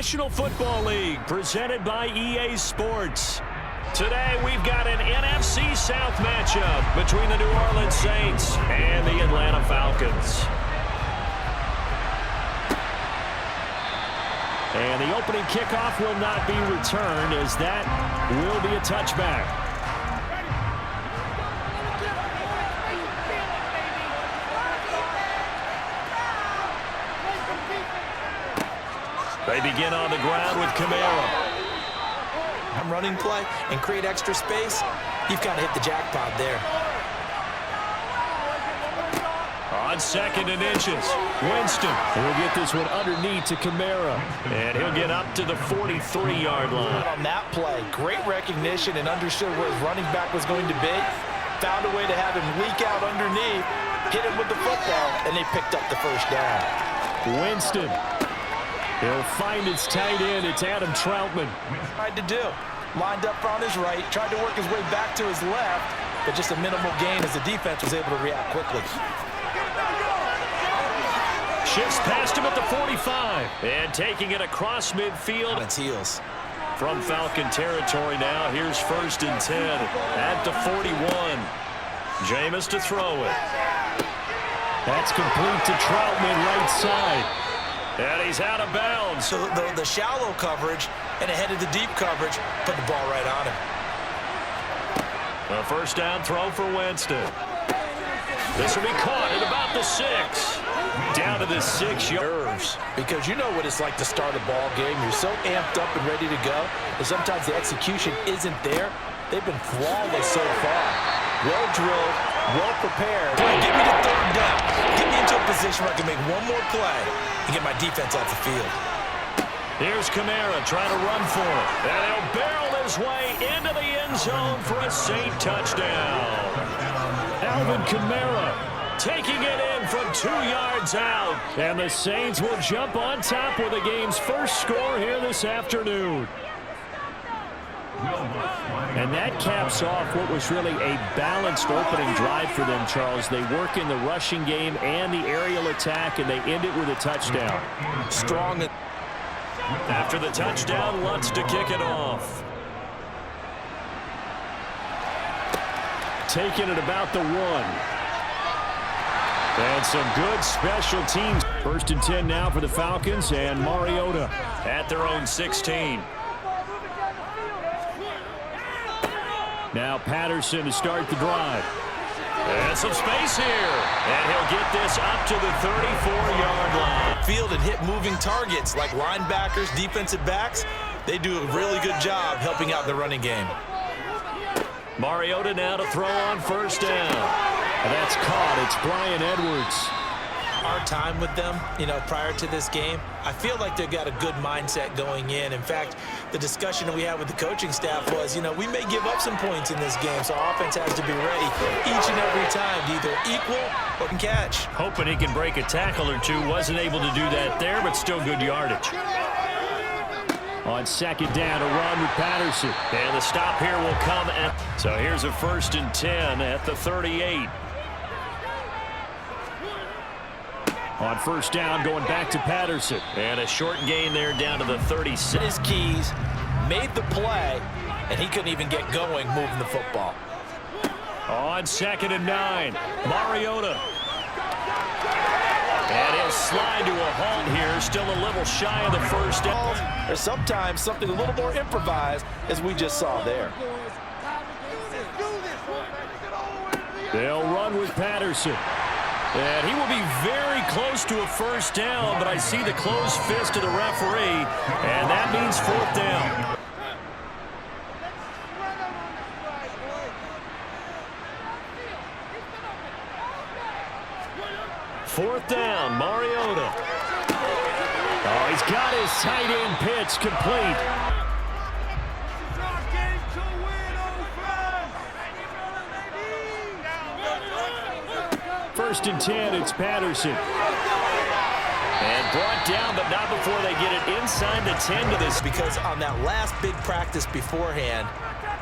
National Football League, presented by EA Sports. Today, we've got an NFC South matchup between the New Orleans Saints and the Atlanta Falcons. And the opening kickoff will not be returned, as that will be a touchback. They begin on the ground with Kamara. Running play and create extra space, you've got to hit the jackpot there. On 2nd and inches, Winston will get this one underneath to Kamara, and he'll get up to the 43-yard line. On that play, great recognition and understood where his running back was going to be. Found a way to have him leak out underneath, hit him with the football, and they picked up the first down. Winston. He'll find his tight end. It's Adam Troutman. Tried to do. Lined up on his right, tried to work his way back to his left, but just a minimal gain as the defense was able to react quickly. Shifts past him at the 45. And taking it across midfield. On its heels. From Falcon territory now, here's 1st and 10 at the 41. Jameis to throw it. That's complete to Troutman, right side. And he's out of bounds. So the shallow coverage and ahead of the deep coverage put the ball right on him. A first down throw for Winston. This will be caught at about the 6. Down to the 6-yards. Because you know what it's like to start a ball game. You're so amped up and ready to go. And sometimes the execution isn't there. They've been flawless so far. Well drilled, well prepared. Give me the 3rd down. Get me into a position where I can make one more play and get my defense off the field. Here's Kamara trying to run for it. And he'll barrel his way into the end zone for a Saint touchdown. Alvin Kamara taking it in from 2 yards out. And the Saints will jump on top with the game's first score here this afternoon. And that caps off what was really a balanced opening drive for them, Charles. They work in the rushing game and the aerial attack, and they end it with a touchdown. Strong. After the touchdown, Lutz to kick it off. Taking it about the 1. And some good special teams. 1st and 10 now for the Falcons, and Mariota at their own 16. Now Patterson to start the drive. And some space here. And he'll get this up to the 34-yard line. Field and hit moving targets like linebackers, defensive backs. They do a really good job helping out the running game. Mariota now to throw on 1st down. And that's caught. It's Bryan Edwards. Our time with them, prior to this game, I feel like they've got a good mindset going in. In fact, the discussion that we had with the coaching staff was, we may give up some points in this game, so our offense has to be ready each and every time to either equal or can catch. Hoping he can break a tackle or two. Wasn't able to do that there, but still good yardage. On 2nd down, a run with Patterson. And the stop here will come at... So here's a 1st and 10 at the 38. On 1st down, going back to Patterson. And a short gain there down to the 36. His keys, made the play, and he couldn't even get going moving the football. On 2nd and 9, Mariota. And he'll slide to a halt here, still a little shy of the 1st down. There's sometimes something a little more improvised, as we just saw there. They'll run with Patterson. And he will be very close to a 1st down, but I see the closed fist of the referee, and that means 4th down. Fourth down, Mariota. Oh, he's got his tight end pitch complete. 1st and 10, it's Patterson. And brought down, but not before they get it inside the 10 to this. Because on that last big practice beforehand,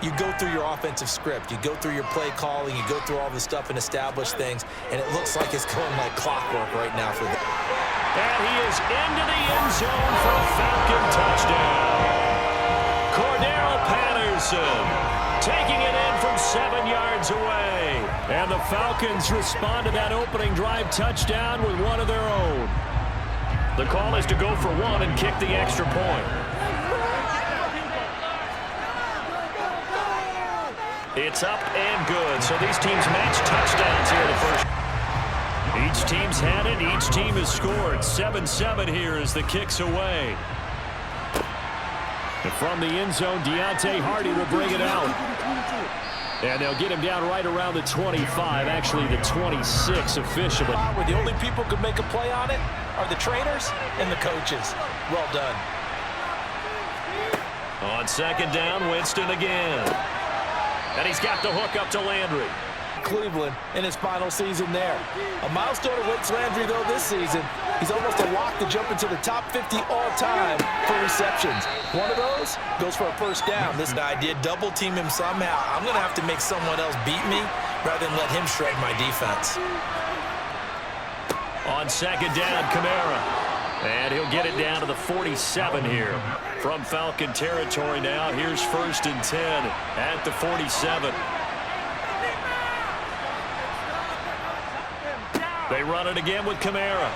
you go through your offensive script. You go through your play calling. You go through all the stuff and establish things. And it looks like it's going like clockwork right now for them. And he is into the end zone for a Falcon touchdown. Wilson, taking it in from 7 yards away. And the Falcons respond to that opening drive touchdown with one of their own. The call is to go for one and kick the extra point. It's up and good. So these teams match touchdowns here in the first. Each team's had it. Each team has scored. 7-7 here as the kick's away. And from the end zone, Deontay Hardy will bring it out. And they'll get him down right around the 25, actually the 26 officially. Where the only people who can make a play on it are the trainers and the coaches. Well done. On second down, Winston again. And he's got the hook up to Landry. Cleveland in his final season there. A milestone awaits Landry, though, this season. He's almost a lock to jump into the top 50 all-time for receptions. One of those goes for a first down. This guy did double-team him somehow. I'm going to have to make someone else beat me rather than let him shred my defense. On second down, Kamara. And he'll get it down to the 47 here. From Falcon territory now, here's 1st and 10 at the 47. They run it again with Kamara.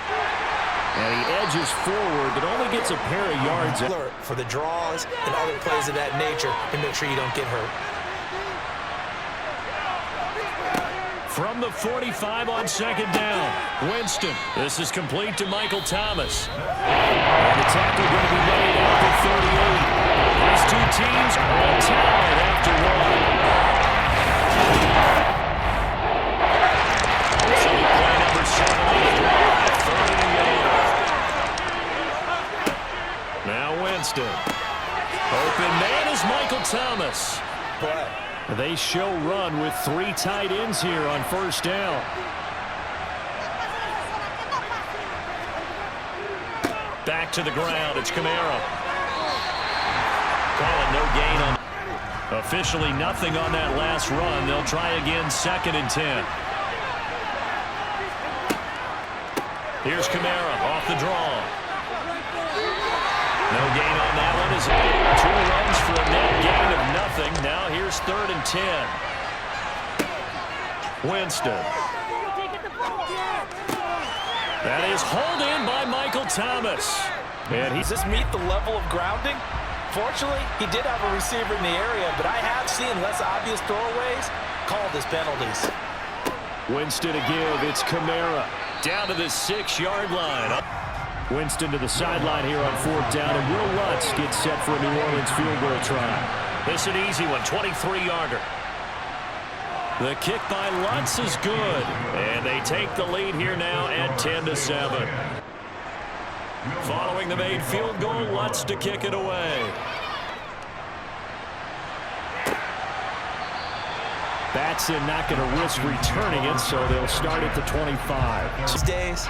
And he edges forward, but only gets a pair of yards. For the draws and other plays of that nature to make sure you don't get hurt. From the 45 on second down, Winston. This is complete to Michael Thomas. And the tackle going to be made at the 38. These two teams all tied after one. So we play number 7 on the drive. 30 to go. Now Winston. Open man is Michael Thomas. Play. They show run with 3 tight ends here on first down. Back to the ground. It's Kamara. Calling no gain on. Officially nothing on that last run. They'll try again 2nd and 10. Here's Kamara off the draw. No gain on that one. Is 2 runs for a net gain of nothing. Now here's 3rd and 10. Winston. That is hauled in by Michael Thomas. And Does this meet the level of grounding? Fortunately, he did have a receiver in the area, but I have seen less obvious throwaways called as penalties. Winston to give. It's Kamara. Down to the 6-yard line. Winston to the sideline here on 4th down, and Will Lutz gets set for a New Orleans field goal try. This is an easy one, 23-yarder. The kick by Lutz is good, and they take the lead here now at 10-7. Following the made field goal, Lutz to kick it away. Batson not going to risk returning it, so they'll start at the 25. These days,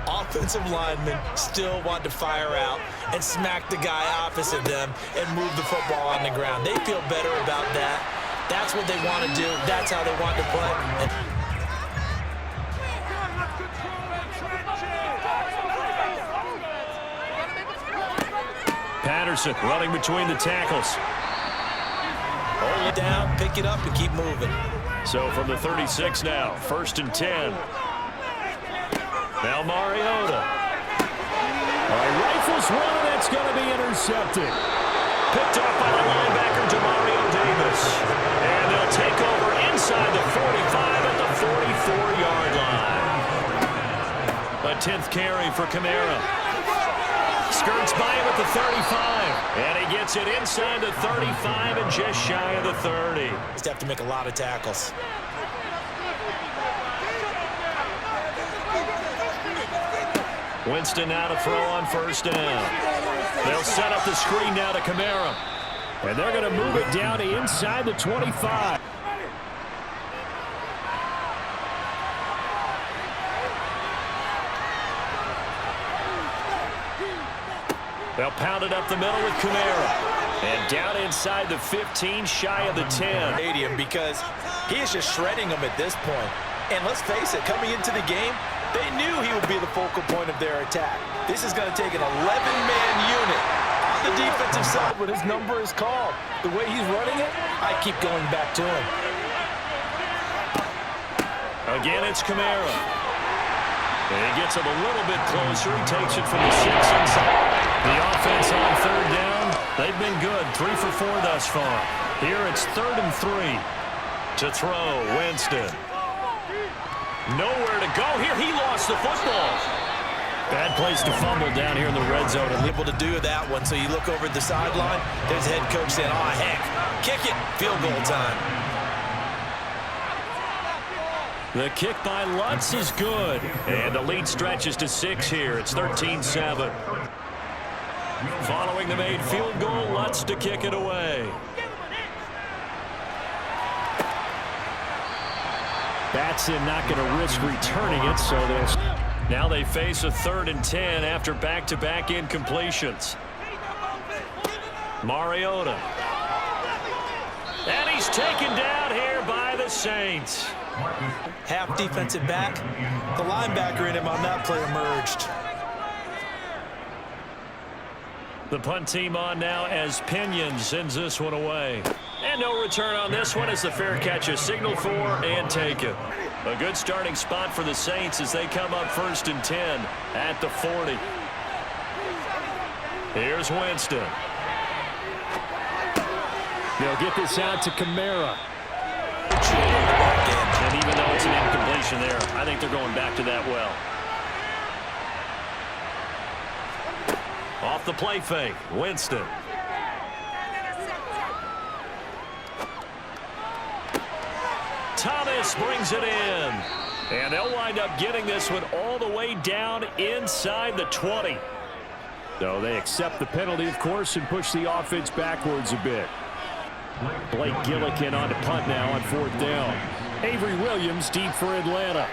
offensive linemen still want to fire out and smack the guy opposite them and move the football on the ground. They feel better about that. That's what they want to do. That's how they want to play. Patterson running between the tackles. Hold it down, pick it up, and keep moving. So from the 36 now, 1st and 10. Now Mariota. All right, rifles one, and that's going to be intercepted. Picked off by the linebacker, Demario Davis. And they'll take over inside the 45 at the 44-yard line. A 10th carry for Kamara. Skirts by him at the 35. And he gets it inside the 35 and just shy of the 30. Just have to make a lot of tackles. Winston now to throw on 1st down. They'll set up the screen now to Kamara. And they're going to move it down to inside the 25. They'll pound it up the middle with Kamara. And down inside the 15, shy of the 10. Stadium, because he is just shredding them at this point. And let's face it, coming into the game, they knew he would be the focal point of their attack. This is going to take an 11-man unit on the defensive side when his number is called. The way he's running it, I keep going back to him. Again, it's Kamara. And he gets him a little bit closer. He takes it from the 6 inside. The offense on third down, they've been good. 3 for 4 thus far. Here it's 3rd and 3. To throw, Winston. Nowhere to go here. He lost the football. Bad place to fumble down here in the red zone. And able to do that one. So you look over at the sideline. There's the head coach saying, oh, heck, kick it. Field goal time. The kick by Lutz is good. And the lead stretches to 6 here. It's 13-7. Following the made field goal, Lutz to kick it away. Batson not going to risk returning it, so now they face a 3rd and 10 after back-to-back incompletions. Mariota. And he's taken down here by the Saints. Half defensive back. The linebacker in him on that play emerged. The punt team on now as Pinion sends this one away. And no return on this one as the fair catch is signaled for and taken. A good starting spot for the Saints as they come up 1st and 10 at the 40. Here's Winston. They'll get this out to Kamara. And even though it's an incompletion there, I think they're going back to that well. Off the play fake, Winston. Thomas brings it in. And they'll wind up getting this one all the way down inside the 20. So they accept the penalty, of course, and push the offense backwards a bit. Blake Gillikin on to punt now on 4th down. Avery Williams deep for Atlanta.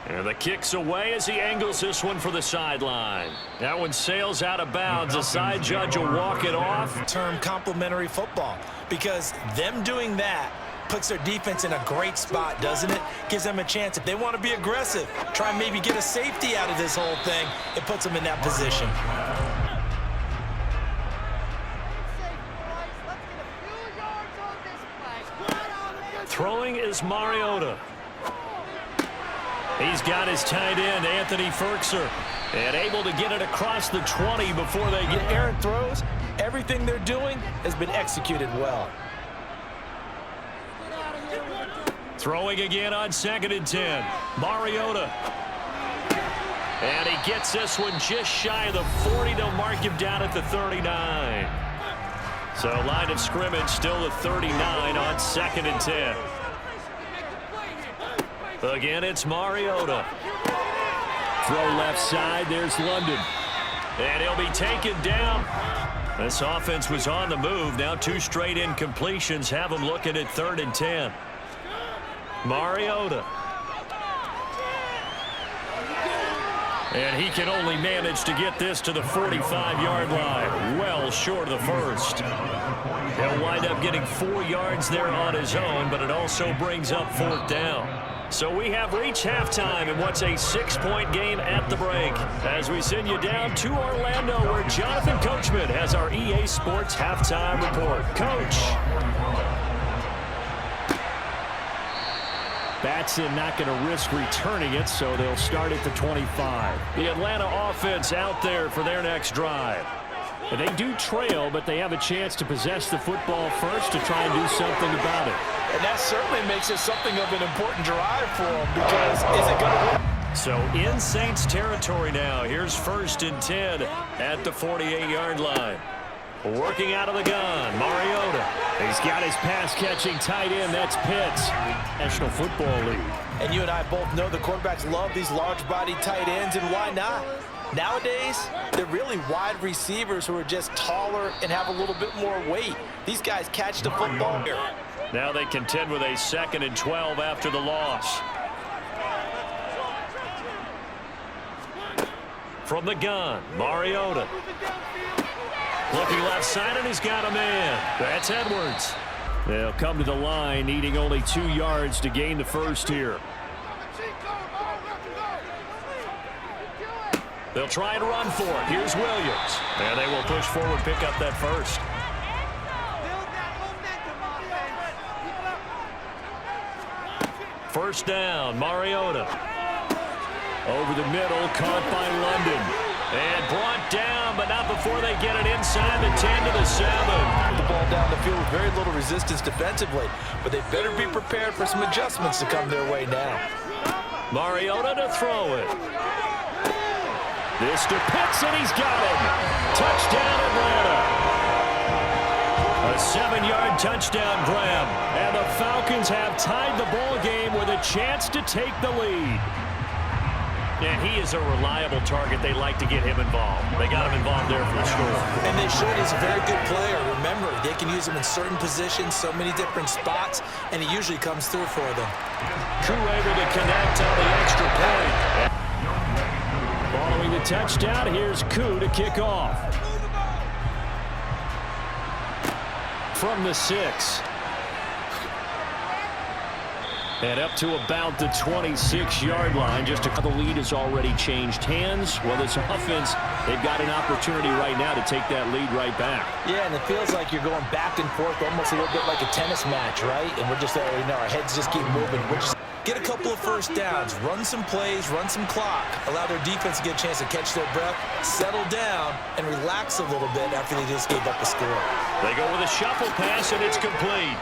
And the kick's away as he angles this one for the sideline. That one sails out of bounds. The side judge will walk it off. Term complimentary football, because them doing that puts their defense in a great spot, doesn't it? Gives them a chance. If they want to be aggressive, try and maybe get a safety out of this whole thing, it puts them in that position. Throwing is Mariota. He's got his tight end, Anthony Ferkser, and able to get it across the 20 before they get errant throws. Everything they're doing has been executed well. Throwing again on 2nd and 10. Mariota. And he gets this one just shy of the 40. They'll mark him down at the 39. So line of scrimmage still the 39 on 2nd and 10. Again, it's Mariota. Throw left side. There's London. And he'll be taken down. This offense was on the move. Now 2 straight incompletions have them looking at 3rd and 10. Mariota. And he can only manage to get this to the 45-yard line. Well short of the first. He'll wind up getting 4 yards there on his own, but it also brings up 4th down. So we have reached halftime in what's a 6-point game at the break. As we send you down to Orlando, where Jonathan Coachman has our EA Sports halftime report. Coach. Batson not going to risk returning it, so they'll start at the 25. The Atlanta offense out there for their next drive. And they do trail, but they have a chance to possess the football first to try and do something about it. And that certainly makes it something of an important drive for them, because is it going to work? So in Saints territory now. Here's 1st and 10 at the 48-yard line. Working out of the gun, Mariota. He's got his pass-catching tight end. That's Pitts. National Football League. And you and I both know the quarterbacks love these large-body tight ends, and why not? Nowadays, they're really wide receivers who are just taller and have a little bit more weight. These guys catch the football here. Now they contend with a 2nd and 12 after the loss. From the gun, Mariota. Looking left side, and he's got a man. That's Edwards. They'll come to the line, needing only 2 yards to gain the first here. They'll try and run for it. Here's Williams. And they will push forward, pick up that first. First down, Mariota. Over the middle, caught by London. And brought down, but not before they get it inside the 10 to the 7. The ball down the field with very little resistance defensively, but they better be prepared for some adjustments to come their way now. Mariota to throw it. This to Pitts, and he's got him. Touchdown, Atlanta. A 7-yard touchdown grab, and the Falcons have tied the ball game with a chance to take the lead. And he is a reliable target. They like to get him involved. They got him involved there for the score. And they should. He's a very good player. Remember, they can use him in certain positions, so many different spots, and he usually comes through for them. Koo able to connect on the extra point. Following the touchdown, here's Koo to kick off. From the 6. And up to about the 26-yard line. Just the lead has already changed hands. Well, this offense, they've got an opportunity right now to take that lead right back. Yeah, and it feels like you're going back and forth almost a little bit like a tennis match, right? And we're just already know our heads just keep moving. We're just get a couple of first downs, run some plays, run some clock, allow their defense to get a chance to catch their breath, settle down, and relax a little bit after they just gave up a score. They go with a shuffle pass, and it's complete.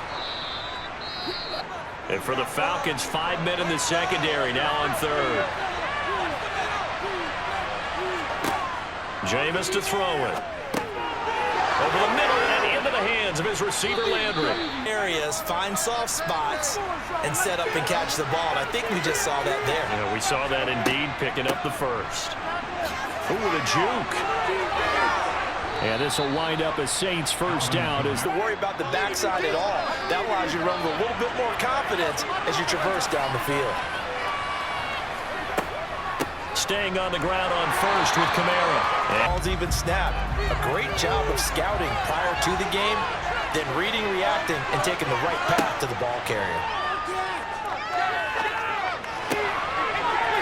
And for the Falcons, 5 men in the secondary, now on third. Jameis to throw it. Over the middle and into the hands of his receiver, Landry. Areas, find soft spots, and set up and catch the ball. And I think we just saw that there. Yeah, we saw that indeed, picking up the first. Ooh, the juke. And this will wind up as Saints first down. To worry about the backside at all. That allows you to run with a little bit more confidence as you traverse down the field. Staying on the ground on first with Kamara. Ball's even snap. A great job of scouting prior to the game, then reading, reacting, and taking the right path to the ball carrier.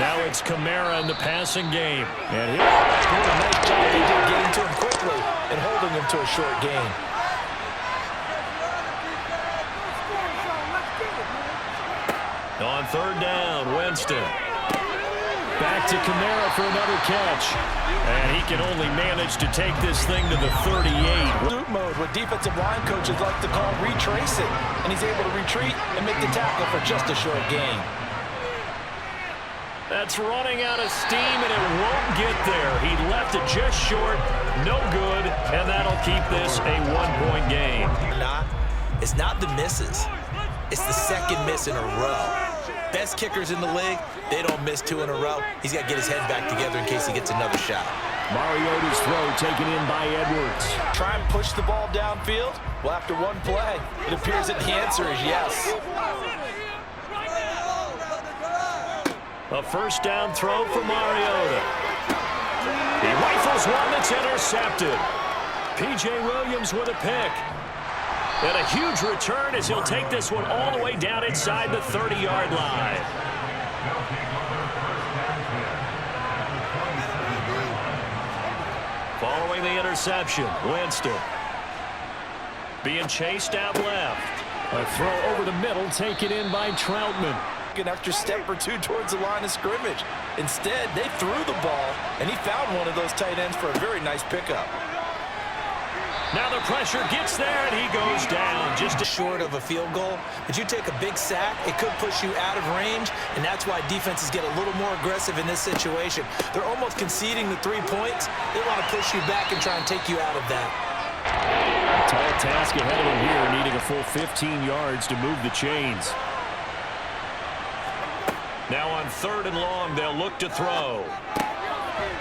Now it's Kamara in the passing game. And he'll do a nice job. They did getting to him quickly and holding him to a short gain. On third down, Winston. Back to Kamara for another catch. And he can only manage to take this thing to the 38. Loop mode, what defensive line coaches like to call retracing. And he's able to retreat and make the tackle for just a short gain. That's running out of steam, and it won't get there. He left it just short, no good, and that'll keep this a one-point game. It's not the misses. It's the second miss in a row. Best kickers in the league, they don't miss 2 in a row. He's got to get his head back together in case he gets another shot. Mariota's throw taken in by Edwards. Try and push the ball downfield? Well, after one play, it appears that the answer is yes. A first down throw for Mariota. He rifles one that's intercepted. P.J. Williams with a pick. And a huge return as he'll take this one all the way down inside the 30-yard line. Following the interception, Winston. Being chased out left. A throw over the middle taken in by Troutman. An extra step or two towards the line of scrimmage. Instead, they threw the ball, and he found one of those tight ends for a very nice pickup. Now the pressure gets there, and he goes down. Just short of a field goal, but you take a big sack, it could push you out of range, and that's why defenses get a little more aggressive in this situation. They're almost conceding the 3 points. They want to push you back and try and take you out of that. Tall task ahead of him here, needing a full 15 yards to move the chains. Now on third and long, they'll look to throw.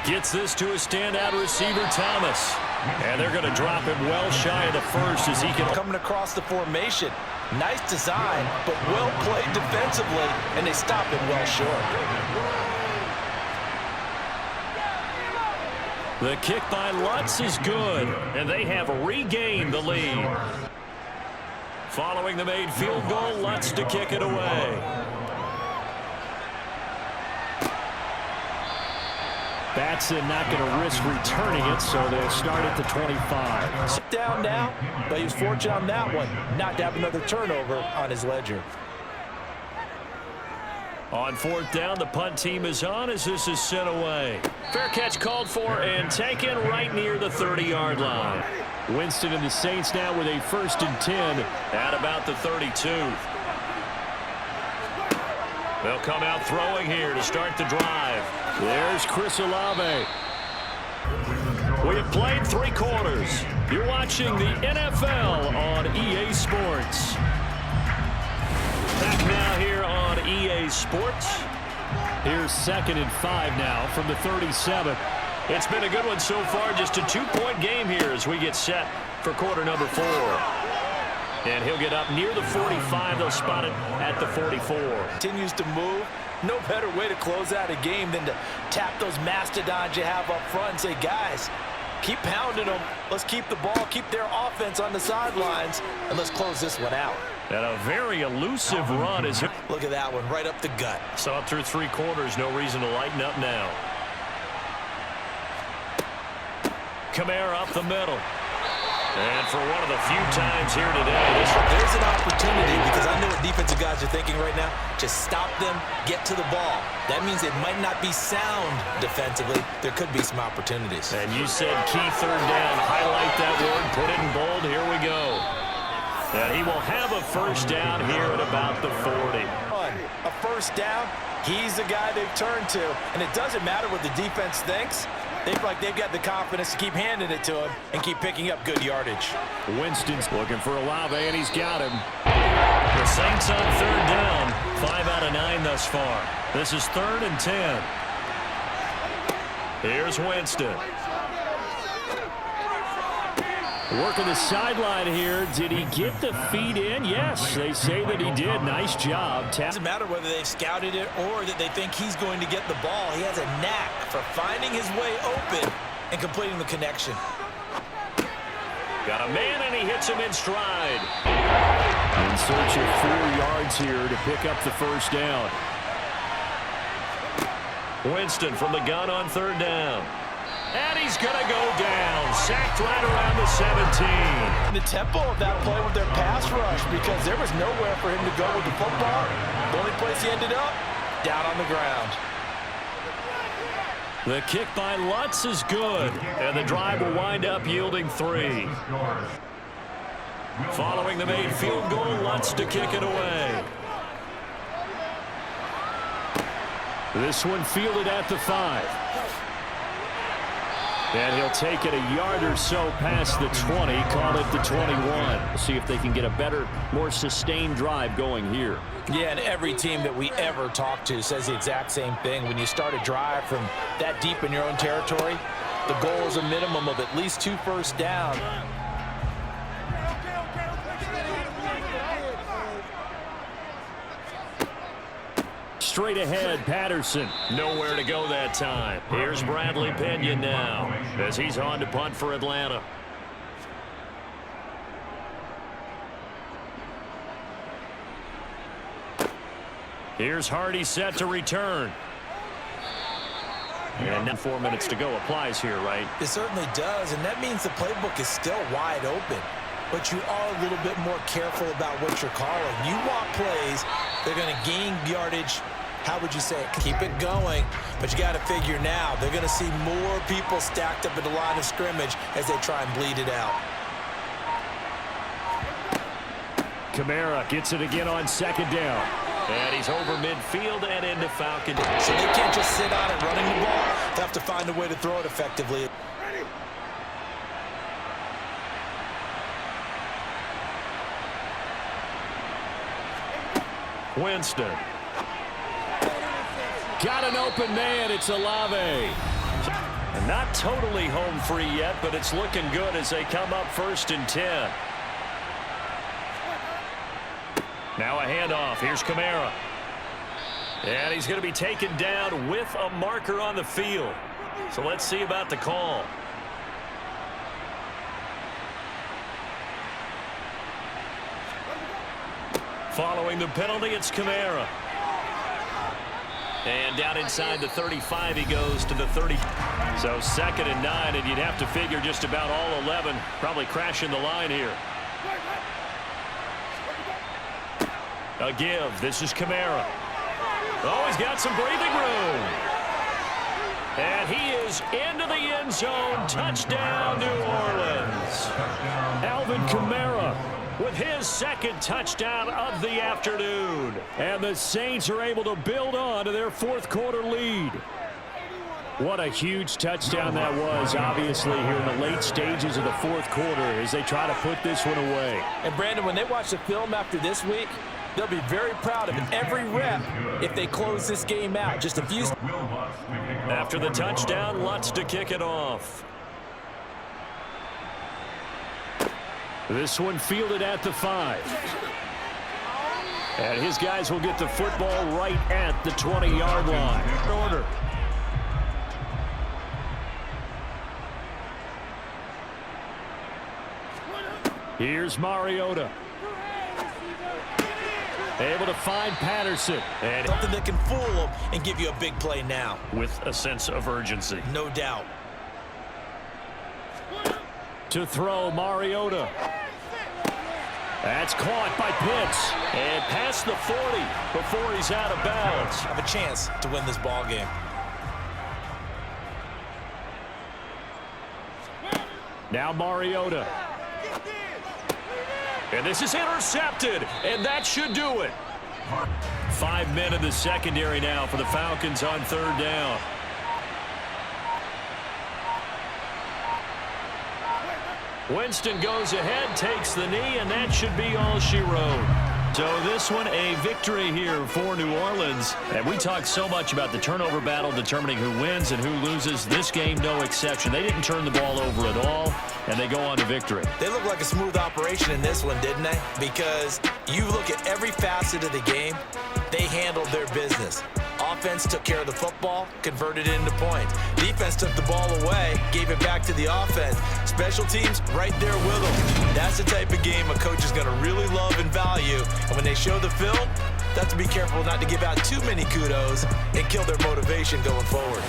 Gets this to a standout receiver, Thomas. And they're going to drop him well shy of the first as he can... Coming across the formation. Nice design, but well played defensively, and they stop him well short. The kick by Lutz is good, and they have regained the lead. Following the made field goal, Lutz to kick it away. Batson not going to risk returning it, so they'll start at the 25. Sit down now, but he was fortunate on that one not to have another turnover on his ledger. On fourth down, the punt team is on as this is sent away. Fair catch called for and taken right near the 30-yard line. Winston and the Saints now with a 1st and 10 at about the 32. They'll come out throwing here to start the drive. There's Chris Olave. We have played 3 quarters. You're watching the NFL on EA Sports. Back now here on EA Sports. Here's 2nd and 5 now from the 37. It's been a good one so far. Just a 2-point game here as we get set for quarter number 4. And he'll get up near the 45. They'll spot it at the 44. Continues to move. No better way to close out a game than to tap those mastodons you have up front and say, guys, keep pounding them. Let's keep the ball, keep their offense on the sidelines, and let's close this one out. And a very elusive run is hit. Look at that one, right up the gut. Saw it through 3 quarters. No reason to lighten up now. Kamara up the middle. And for one of the few times here today, there's an opportunity, because I know what defensive guys are thinking right now. Just stop them, get to the ball. That means it might not be sound defensively. There could be some opportunities. And you said key 3rd down. Highlight that word, put it in bold. Here we go. And he will have a 1st down here at about the 40. A 1st down, he's the guy they've turned to. And it doesn't matter what the defense thinks. They've got the confidence to keep handing it to him and keep picking up good yardage. Winston's looking for Olave, and he's got him. The Saints on 3rd down. 5 out of 9 thus far. This is 3rd and 10. Here's Winston. Working the sideline here. Did he get the feet in? Yes, they say that he did. Nice job. Doesn't matter whether they've scouted it or that they think he's going to get the ball. He has a knack for finding his way open and completing the connection. Got a man, and he hits him in stride. In search of 4 yards here to pick up the 1st down. Winston from the gun on 3rd down. And he's going to go down. Sacked right around the 17. The tempo of that play with their pass rush, because there was nowhere for him to go with the football. The only place he ended up, down on the ground. The kick by Lutz is good. And the drive will wind up yielding 3. Following the made field goal, Lutz to kick it away. This one fielded at the 5. And he'll take it a yard or so past the 20, call it the 21. See if they can get a better, more sustained drive going here. Yeah, and every team that we ever talk to says the exact same thing. When you start a drive from that deep in your own territory, the goal is a minimum of at least 2 first down. Straight ahead, Patterson. Nowhere to go that time. Here's Bradley Pena now as he's on to punt for Atlanta. Here's Hardy set to return. And now 4 minutes to go applies here, right? It certainly does, and that means the playbook is still wide open. But you are a little bit more careful about what you're calling. You want plays, they're going to gain yardage. How would you say it? Keep it going, but you got to figure now they're going to see more people stacked up at the line of scrimmage as they try and bleed it out. Kamara gets it again on 2nd down. And he's over midfield and into Falcon. So they can't just sit on it running the ball. They have to find a way to throw it effectively. Winston. Got an open man. It's Olave. And not totally home free yet, but it's looking good as they come up 1st and 10. Now a handoff. Here's Kamara. And he's going to be taken down with a marker on the field. So let's see about the call. Following the penalty, it's Kamara. And down inside the 35, he goes to the 30. So 2nd and 9, and you'd have to figure just about all 11 probably crashing the line here. A give. This is Kamara. Oh, he's got some breathing room. And he is into the end zone. Touchdown, New Orleans. Alvin Kamara with his 2nd touchdown of the afternoon. And the Saints are able to build on to their 4th quarter lead. What a huge touchdown that was, obviously, here in the late stages of the 4th quarter as they try to put this one away. And, Brandon, when they watch the film after this week, they'll be very proud of every rep if they close this game out. Just a few. After the touchdown, Lutz to kick it off. This one fielded at the 5. And his guys will get the football right at the 20-yard line. Order. Here's Mariota. Able to find Patterson. And something that can fool them and give you a big play now. With a sense of urgency. No doubt. To throw, Mariota. That's caught by Pitts. And past the 40 before he's out of bounds. Have a chance to win this ball game. Now Mariota. And this is intercepted, and that should do it. 5 men in the secondary now for the Falcons on 3rd down. Winston goes ahead, takes the knee, and that should be all she wrote. So this one, a victory here for New Orleans. And we talked so much about the turnover battle determining who wins and who loses. This game, no exception. They didn't turn the ball over at all, and they go on to victory. They look like a smooth operation in this one, didn't they? Because you look at every facet of the game, they handled their business. Offense took care of the football, converted it into points. Defense took the ball away, gave it back to the offense. Special teams right there with them. That's the type of game a coach is going to really love and value. And when they show the film, they have to be careful not to give out too many kudos and kill their motivation going forward.